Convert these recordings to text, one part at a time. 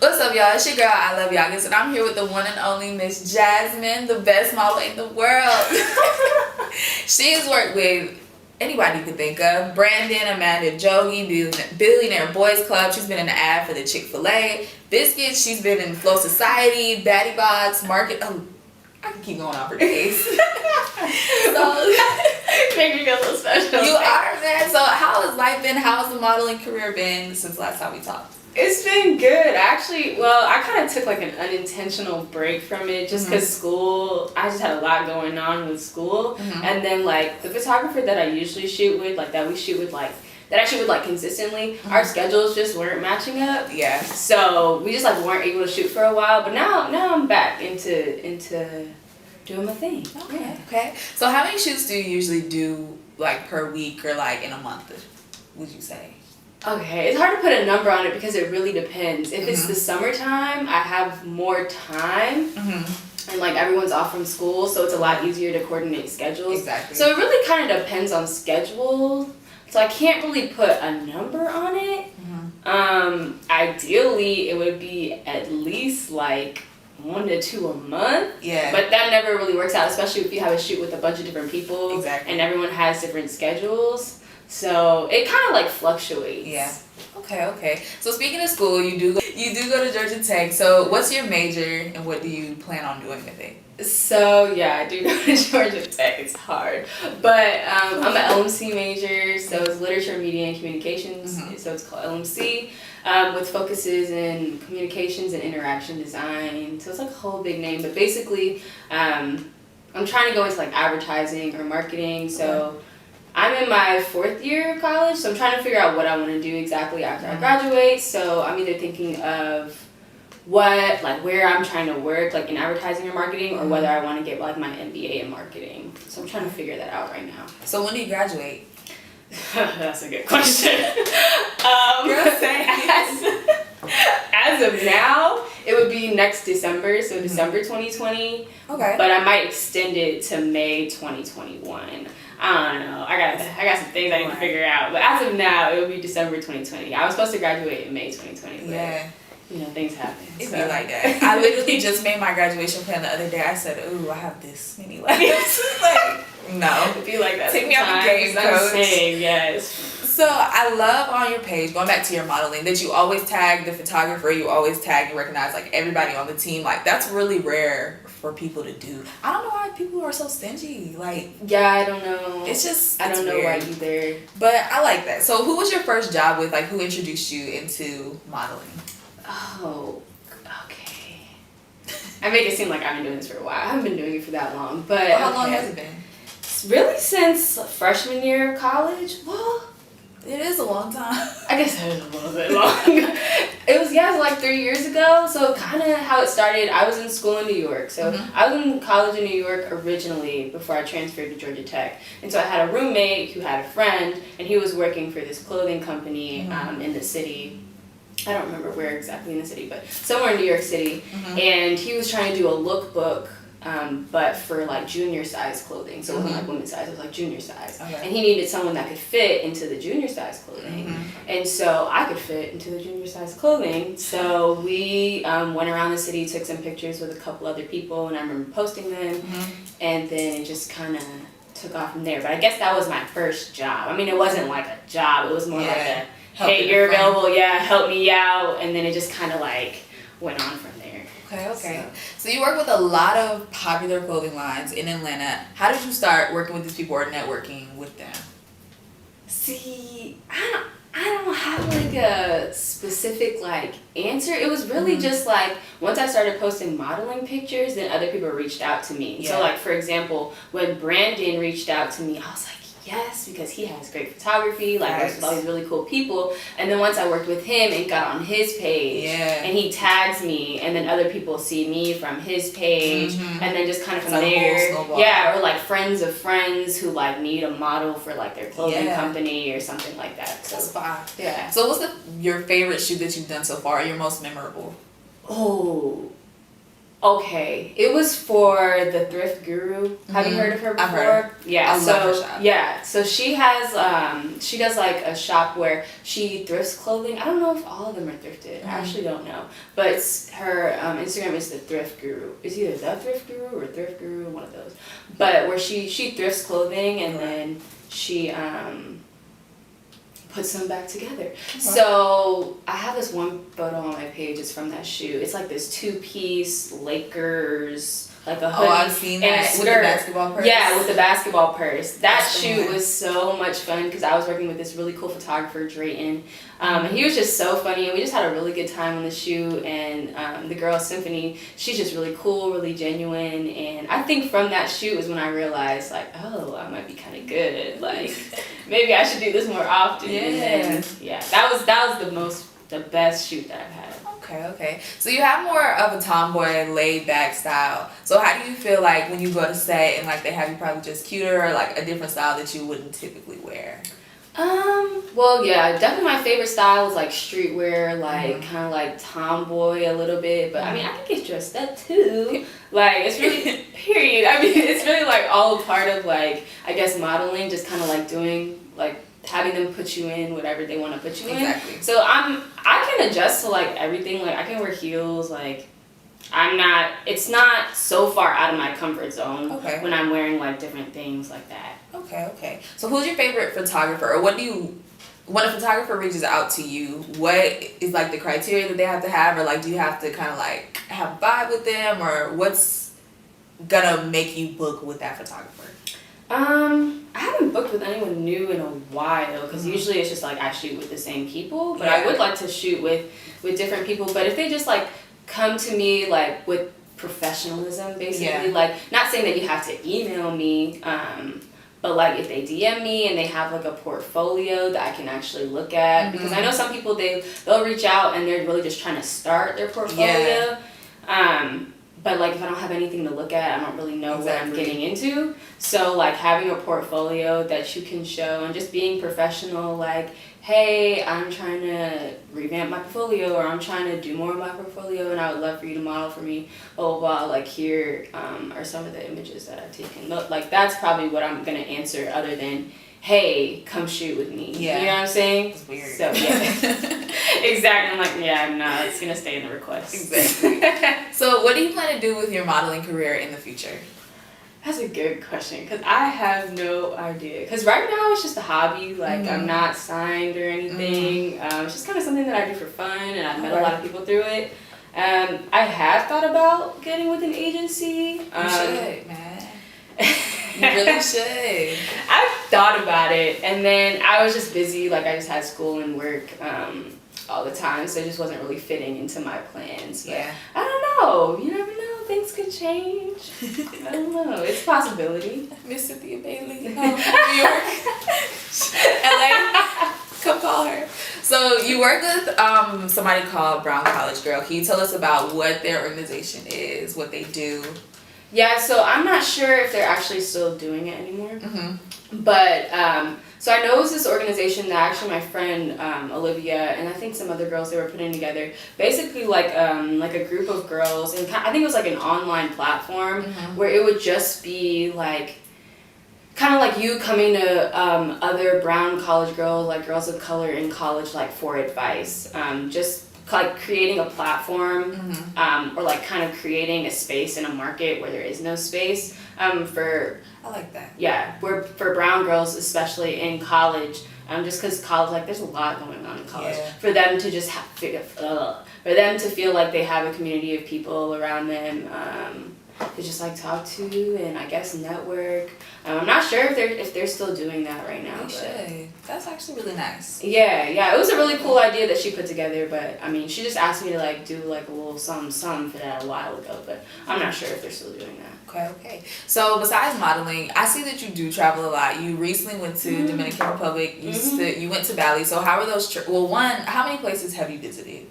What's up, y'all? It's your girl, I Love Youngest, and I'm here with the one and only Miss Jasmine, the best model in the world. She has worked with anybody you could think of. Brandon, Amanda, Jogi, Billionaire Boys Club. She's been in the ad for the Chick-fil-A. Biscuits. She's been in Flow Society, Baddie Bots, Market. Oh, I can keep going on for days. So, make me feel so special. You are, man. So how has life been? How has the modeling career been since last time we talked? It's been good. Actually, well, I kind of took like an unintentional break from it just because school, I just had a lot going on with school. And then like the photographer that I usually shoot with, like that I shoot with like consistently, our schedules just weren't matching up. Yeah. So we just like weren't able to shoot for a while. But now I'm back into doing my thing. Okay. Yeah. Okay. So how many shoots do you usually do like per week or like in a month, would you say? Okay, it's hard to put a number on it because it really depends. If it's the summertime, I have more time. And like everyone's off from school, so it's a lot easier to coordinate schedules. Exactly. So it really kind of depends on schedule. So I can't really put a number on it. Ideally, it would be at least like 1 to 2 a month. Yeah. But that never really works out, especially if you have a shoot with a bunch of different people. Exactly. And everyone has different schedules. So it kind of like fluctuates. Yeah. Okay. So speaking of school, you do go to Georgia Tech. So what's your major and what do you plan on doing with it? So yeah, I do go to Georgia Tech. It's hard, but I'm an LMC major, so it's Literature, Media, and Communications. So it's called LMC, with focuses in communications and interaction design. So it's like a whole big name, but basically, I'm trying to go into like advertising or marketing. So I'm in my 4th year of college, so I'm trying to figure out what I want to do exactly after I graduate. So I'm either thinking of where I'm trying to work, like in advertising or marketing, or whether I want to get like my MBA in marketing. So I'm trying to figure that out right now. So when do you graduate? That's a good question. As of now, it would be next December, so December 2020. Okay. But I might extend it to May 2021. I don't know. I got some things I need to figure out. But as of now, it would be December 2020. I was supposed to graduate in May 2020. But, yeah. You know, things happen. It'd be like that. I literally just made my graduation plan the other day. I said, ooh, I have this many left. Like, no. It'd be like that. Take me out the game, coach. I'm saying, yes. So I love on your page, going back to your modeling, that you always tag the photographer, you always tag and recognize like everybody on the team. Like that's really rare for people to do. I don't know why people are so stingy. Like, yeah, I don't know. It's just I don't know weird. why either. But I like that. So who was your first job with? Like who introduced you into modeling? Oh, okay. I make it seem like I've been doing this for a while. I haven't been doing it for that long, but how long has it been? Really since freshman year of college. Well, it is a long time. I guess it is a little bit long. It was like 3 years ago. So kind of how it started, I was in school in New York. So I was in college in New York originally before I transferred to Georgia Tech. And so I had a roommate who had a friend, and he was working for this clothing company in the city. I don't remember where exactly in the city, but somewhere in New York City. And he was trying to do a lookbook, but for like junior size clothing. So it wasn't like women's size, it was like junior size. Okay. And he needed someone that could fit into the junior size clothing. And so I could fit into the junior size clothing. So we went around the city, took some pictures with a couple other people, and I remember posting them. And then it just kind of took off from there. But I guess that was my first job. I mean, it wasn't like a job. It was more like a, hey, you're available, help me out. And then it just kind of like went on from there. Okay. So you work with a lot of popular clothing lines in Atlanta. How did you start working with these people or networking with them? See, I don't have like a specific like answer. It was really just like once I started posting modeling pictures, then other people reached out to me. So like for example, when Brandon reached out to me, I was like, yes, because he has great photography, like works with all these really cool people. And then once I worked with him and got on his page, and he tags me, and then other people see me from his page, and then just kind of from there, or like friends of friends who like need a model for like their clothing company or something like that. So, that's fine. Yeah. So what's your favorite shoot that you've done so far? Your most memorable? Oh Okay, it was for the Thrift Guru. Have you heard of her before? I've heard. Yeah, I love her shop. Yeah, so she has she does like a shop where she thrifts clothing. I don't know if all of them are thrifted. I actually don't know, but it's her Instagram is the Thrift Guru. It's either the Thrift Guru or Thrift Guru, one of those. But where she thrifts clothing and then she put some back together. Right. So I have this one photo on my page. It's from that shoe. It's like this 2-piece Lakers, like a hoodie. Oh, I've seen that with the basketball purse. Yeah, with the basketball purse. That shoot was so much fun because I was working with this really cool photographer, Drayton. And he was just so funny, and we just had a really good time on the shoot. And the girl Symphony, she's just really cool, really genuine. And I think from that shoot was when I realized, like, oh, I might be kind of good. Like, maybe I should do this more often. Yeah. And then, yeah, that was the best shoot that I've had. Okay. So you have more of a tomboy, laid back style. So how do you feel like when you go to set and like they have you probably just cuter or like a different style that you wouldn't typically wear? Well, yeah, definitely my favorite style is like streetwear, like kind of like tomboy a little bit, but I mean, I can get dressed up too. Like, it's really, period. I mean, it's really like all a part of like, I guess modeling, just kind of like doing, like having them put you in whatever they want to put you in. So I can adjust to like everything. Like I can wear heels, like it's not so far out of my comfort zone when I'm wearing like different things like that. Okay. So who's your favorite photographer, or when a photographer reaches out to you, what is like the criteria that they have to have, or like do you have to kind of like have a vibe with them, or what's gonna make you book with that photographer? I haven't booked with anyone new in a while because usually it's just like I shoot with the same people, but I would like to shoot with different people. But if they just like come to me like with professionalism, basically, like not saying that you have to email me, but like if they DM me and they have like a portfolio that I can actually look at, because I know some people they'll reach out and they're really just trying to start their portfolio. But like if I don't have anything to look at, I don't really know what I'm getting into. So like having a portfolio that you can show and just being professional, like, hey, I'm trying to revamp my portfolio, or I'm trying to do more of my portfolio and I would love for you to model for me, blah, blah, blah. Like here are some of the images that I've taken. Like that's probably what I'm going to answer other than, hey, come shoot with me. Yeah. You know what I'm saying? It's weird. So yeah. Exactly. I'm like, yeah, no, it's going to stay in the request. Exactly. So what do you plan to do with your modeling career in the future? That's a good question because I have no idea. Because right now it's just a hobby. Like I'm not signed or anything. It's just kind of something that I do for fun, and I've met a lot of people through it. I have thought about getting with an agency. You should, man. You really should. I've thought about it, and then I was just busy. Like I just had school and work all the time, so it just wasn't really fitting into my plans. But I don't know. You never know. Things could change. I don't know. It's a possibility. Miss Cynthia Bailey, New York, LA, come call her. So you work with somebody called Brown College Girl. Can you tell us about what their organization is, what they do? Yeah, so I'm not sure if they're actually still doing it anymore. But so I know it was this organization that actually my friend Olivia and I think some other girls, they were putting together basically like a group of girls, and I think it was like an online platform where it would just be like kind of like you coming to other brown college girls, like girls of color in college, like for advice, just like creating a platform or like kind of creating a space in a market where there is no space for, I like that. Yeah, for brown girls, especially in college, just because college, like there's a lot going on in college, for them to just for them to feel like they have a community of people around them to just like talk to and I guess network. I'm not sure if they're still doing that right now. They should. That's actually really nice. Yeah, it was a really cool idea that she put together, but I mean, she just asked me to like do like a little something for that a while ago, but I'm not sure if they're still doing that. Okay. So besides modeling, I see that you do travel a lot. You recently went to Dominican Republic. You went to Bali. So how are those how many places have you visited?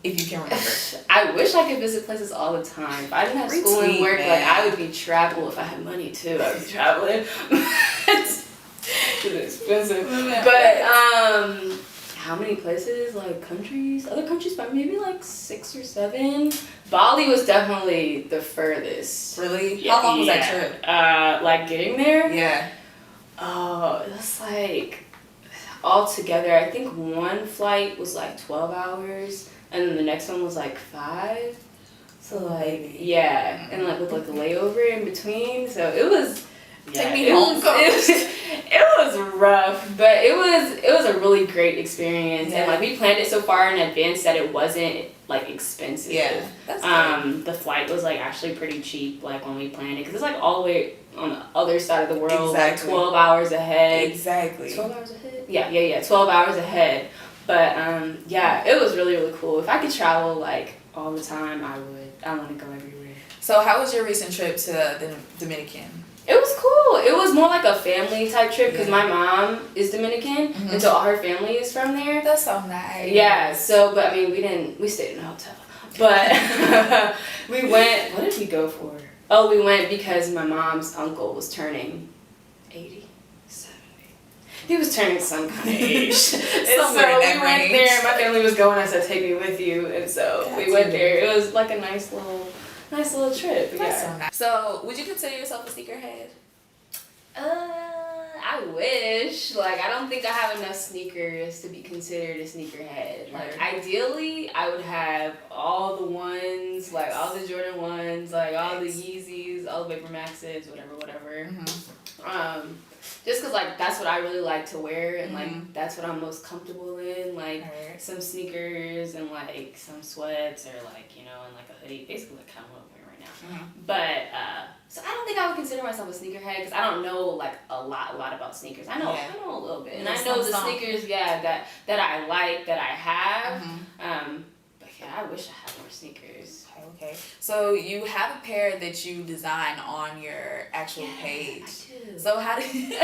If you can remember. I wish I could visit places all the time. If I didn't have school and work, like I would be traveling. If I had money too, I would be traveling. It's expensive. But how many places? Like countries? Other countries, but maybe like 6 or 7. Bali was definitely the furthest. Really? How long was that trip? Like getting there? Yeah. Oh, it was like altogether. I think one flight was like 12 hours, and then the next one was like 5. So like yeah, and like with like a layover in between. So it was. Yeah, Take me home, it was rough, but it was a really great experience, yeah. and like we planned it so far in advance that it wasn't like expensive. Yeah, that's good. The flight was like actually pretty cheap, like when we planned it, because it's like all the way on the other side of the world, exactly. like 12 hours ahead. Exactly. 12 hours ahead. Yeah, 12 hours ahead. But yeah, it was really really cool. If I could travel like all the time, I would. I want to go everywhere. So how was your recent trip to the Dominican? It was cool. It was more like a family type trip because my mom is Dominican, and so all her family is from there. That's so nice. Yeah. So, but I mean, we stayed in a hotel, but we went. What did we go for? Oh, we went because my mom's uncle was turning 80, 70. He was turning some kind of age. So we went there. My family was going. I said, "Take me with you," and so we went there. It was like a nice little trip. That's so nice. So, would you consider yourself a sneakerhead? I wish. Like, I don't think I have enough sneakers to be considered a sneakerhead. Like, ideally, I would have all the ones, like all the Jordan 1s, like all the Yeezys, all the Vapor Maxes, whatever. Just because, like, that's what I really like to wear, and, like, that's what I'm most comfortable in. Like, some sneakers and, like, some sweats or, like, you know, and, like, a hoodie. Basically, like, kind of what I'm wearing right now. But, so I don't think I would consider myself a sneakerhead because I don't know, like, a lot about sneakers. I know a little bit. And I know the sneakers, that I like, that I have. But, yeah, I wish I had more sneakers. Okay. So you have a pair that you design on your actual page. I do. So how did You're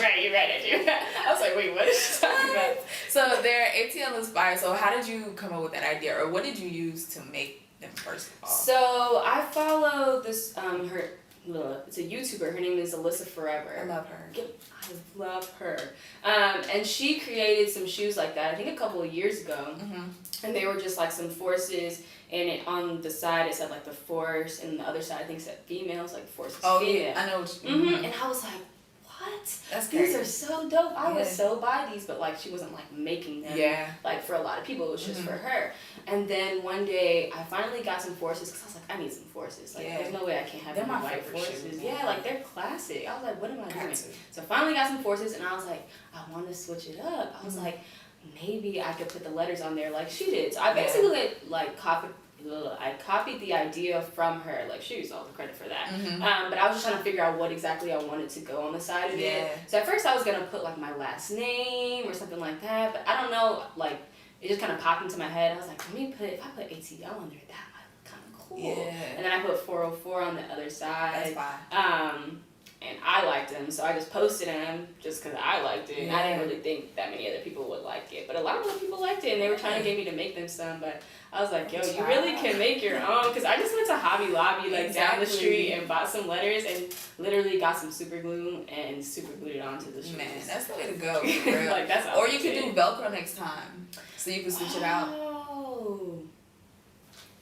right, I do. I was like, wait, what is she talking about? So they're ATL inspired. So how did you come up with that idea, or what did you use to make them first of all? So I follow this it's a YouTuber. Her name is Alyssa Forever. I love her. I love her. And she created some shoes like that, I think a couple of years ago. And they were just like some forces, and it on the side it said like the force, and the other side I think said females, like force is female. Yeah, I know what you mean. And I was like, what? That's These crazy. are so dope. I would so buy these, but like she wasn't like making them. Like for a lot of people, it was just for her. And then one day I finally got some forces because I was like, I need some forces. Like there's no way I can't have any white forces. Shoes, like they're classic. I was like, what am I doing? So I finally got some forces, and I was like, I want to switch it up. I was like, maybe I could put the letters on there like she did. So I basically like copied the idea from her. Like she used all the credit for that. But I was just trying to figure out what exactly I wanted to go on the side of it. So at first I was gonna put like my last name or something like that, but I don't know. Like it just kind of popped into my head. I was like, if I put ATL on there, that might look kind of cool. And then I put 404 on the other side. That's fine. And I liked them, so I just posted them just because I liked it. I didn't really think that many other people would like it, but a lot of other people liked it, and they were trying to get me to make them some, but I was like, yo, you really can make your own, because I just went to Hobby Lobby, like, down the street and bought some letters and literally got some super glue and super glued it onto the shoes. Man, that's the way to go, for real. Like, that's or you could do Velcro next time, so you can switch it out. Oh,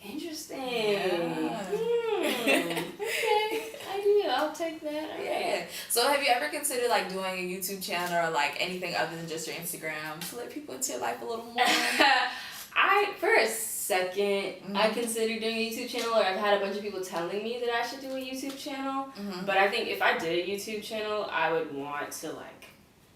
interesting. Yeah. Okay. I'll take that. Yeah. So have you ever considered like doing a YouTube channel or like anything other than just your Instagram to let people into your life a little more? For a second, I considered doing a YouTube channel, or I've had a bunch of people telling me that I should do a YouTube channel. But I think if I did a YouTube channel, I would want to like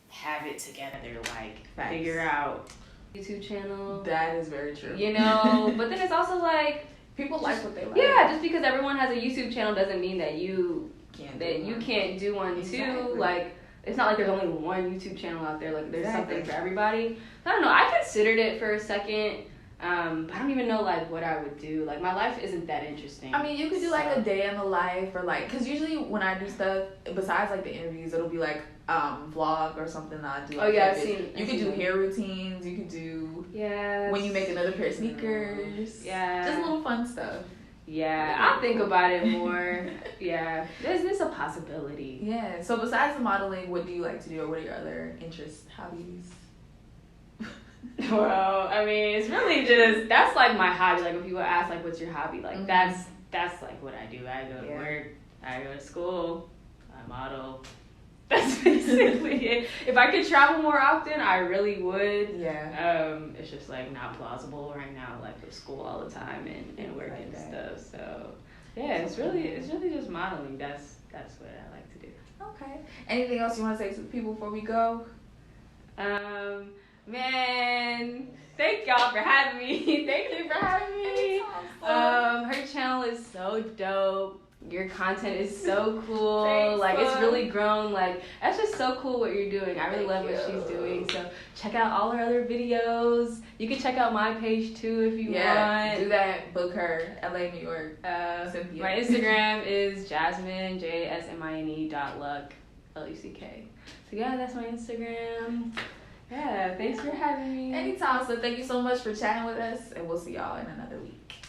have it together, like figure out YouTube channel. That is very true. You know, but then it's also like people like what they like. Yeah, just because everyone has a YouTube channel doesn't mean that you can't do one too. Like it's not like there's only one YouTube channel out there. Like there's something for everybody. I don't know. I considered it for a second. But I don't even know like what I would do. Like my life isn't that interesting. I mean, you could do like a day in the life, or like, cause usually when I do stuff besides like the interviews, it'll be like vlog or something that I do. Like I've seen. You could do hair routines. You could do when you make another pair of sneakers. Yeah, just little fun stuff. Yeah, I'll think about it more. Yeah, there's a possibility. Yeah. So besides the modeling, what do you like to do, or what are your other interests, hobbies? Well, I mean, it's really just, that's like my hobby. Like when people ask like, what's your hobby? Like that's like what I do. I go to work, I go to school, I model. That's basically it. If I could travel more often, I really would. Yeah. It's just like not plausible right now, like with school all the time and work and stuff. So yeah, it's really just modeling. That's what I like to do. Okay. Anything else you want to say to the people before we go? Man, thank y'all for having me. Thank you for having me. Her channel is so dope. Your content is so cool. Thanks, like Mom. it's really grown. Like that's just so cool what you're doing. I really love what she's doing. So check out all her other videos. You can check out my page too if you want. Do that. Book her. LA, New York. My Instagram is Jasmine JSMINE.Luck LUCK. So yeah, that's my Instagram. Yeah, thanks for having me. Anytime. So thank you so much for chatting with us, and we'll see y'all in another week.